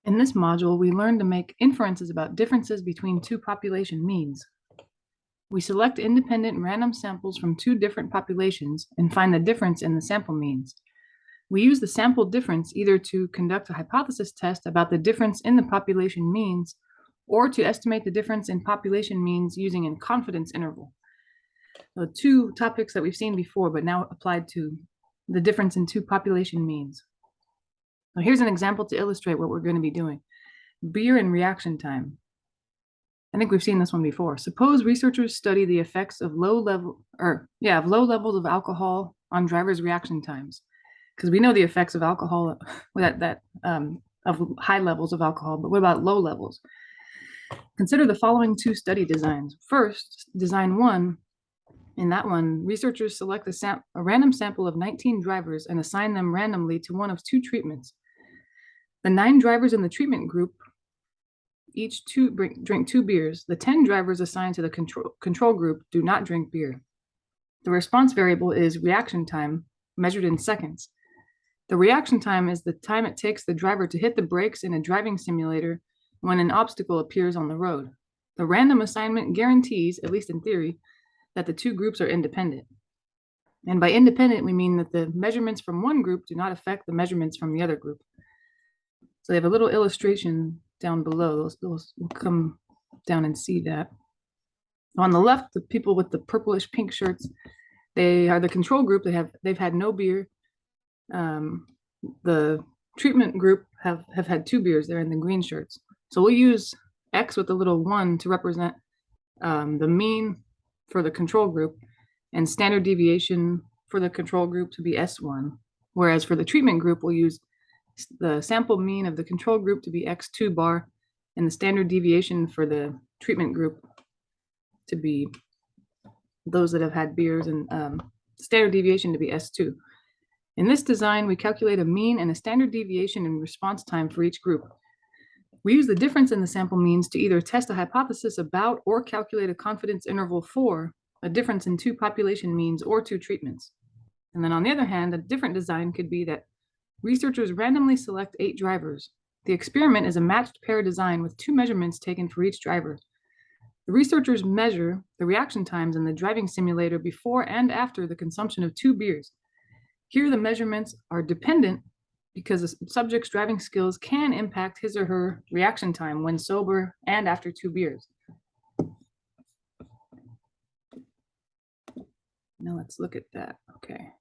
In this module, we learn to make inferences about differences between two population means. We select independent random samples from two different populations and find the difference in the sample means. We use the sample difference either to conduct a hypothesis test about the difference in the population means or to estimate the difference in population means using a confidence interval. So two topics that we've seen before, but now applied to the difference in two population means. So here's an example to illustrate what we're going to be doing. Beer and reaction time. I think we've seen this one before. Suppose researchers study the effects of low levels of alcohol on drivers' reaction times, because we know the effects of alcohol of high levels of alcohol. But what about low levels? Consider the following two study designs. First, design one. In that one, researchers select a random sample of 19 drivers and assign them randomly to one of two treatments. The 9 drivers in the treatment group each drink 2 beers. The 10 drivers assigned to the control group do not drink beer. The response variable is reaction time, measured in seconds. The reaction time is the time it takes the driver to hit the brakes in a driving simulator when an obstacle appears on the road. The random assignment guarantees, at least in theory, that the two groups are independent. And by independent, we mean that the measurements from one group do not affect the measurements from the other group. So they have a little illustration down below. Those will come down and see that. On the left, the people with the purplish pink shirts, they are the control group. They've had no beer. The treatment group have had 2 beers. They're in the green shirts. So we'll use X with the little 1 to represent the mean for the control group and standard deviation for the control group to be S1. Whereas for the treatment group, we'll use the sample mean of the control group to be X2 bar and the standard deviation for the treatment group to be those that have had beers and standard deviation to be S2. In this design, we calculate a mean and a standard deviation in response time for each group. We use the difference in the sample means to either test a hypothesis about or calculate a confidence interval for a difference in two population means or two treatments. And then on the other hand, a different design could be that researchers randomly select 8 drivers. The experiment is a matched pair design with 2 measurements taken for each driver. The researchers measure the reaction times in the driving simulator before and after the consumption of 2 beers. Here, the measurements are dependent because the subject's driving skills can impact his or her reaction time when sober and after 2 beers. Now let's look at that. Okay.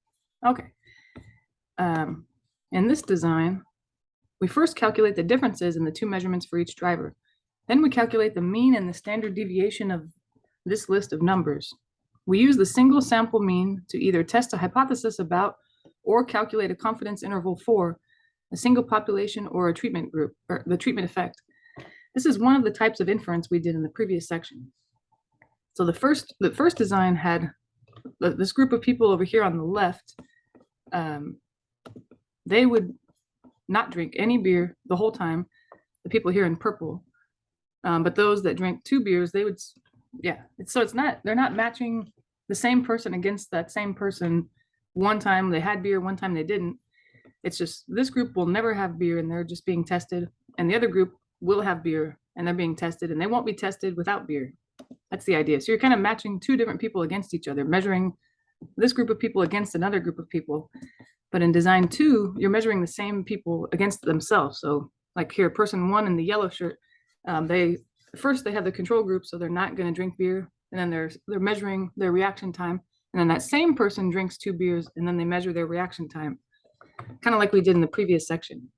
In this design, we first calculate the differences in the 2 measurements for each driver. Then we calculate the mean and the standard deviation of this list of numbers. We use the single sample mean to either test a hypothesis about or calculate a confidence interval for a single population or a treatment group, or the treatment effect. This is one of the types of inference we did in the previous section. So the first design had this group of people over here on the left. They would not drink any beer the whole time, the people here in purple. But those that drank 2 beers, they would, they're not matching the same person against that same person. One time they had beer, one time they didn't. It's just this group will never have beer and they're just being tested. And the other group will have beer and they're being tested and they won't be tested without beer. That's the idea. So you're kind of matching 2 different people against each other, measuring this group of people against another group of people. But in design 2, you're measuring the same people against themselves. So like here, person 1 in the yellow shirt, they have the control group, so they're not going to drink beer. And then they're measuring their reaction time. And then that same person drinks 2 beers and then they measure their reaction time, kind of like we did in the previous section.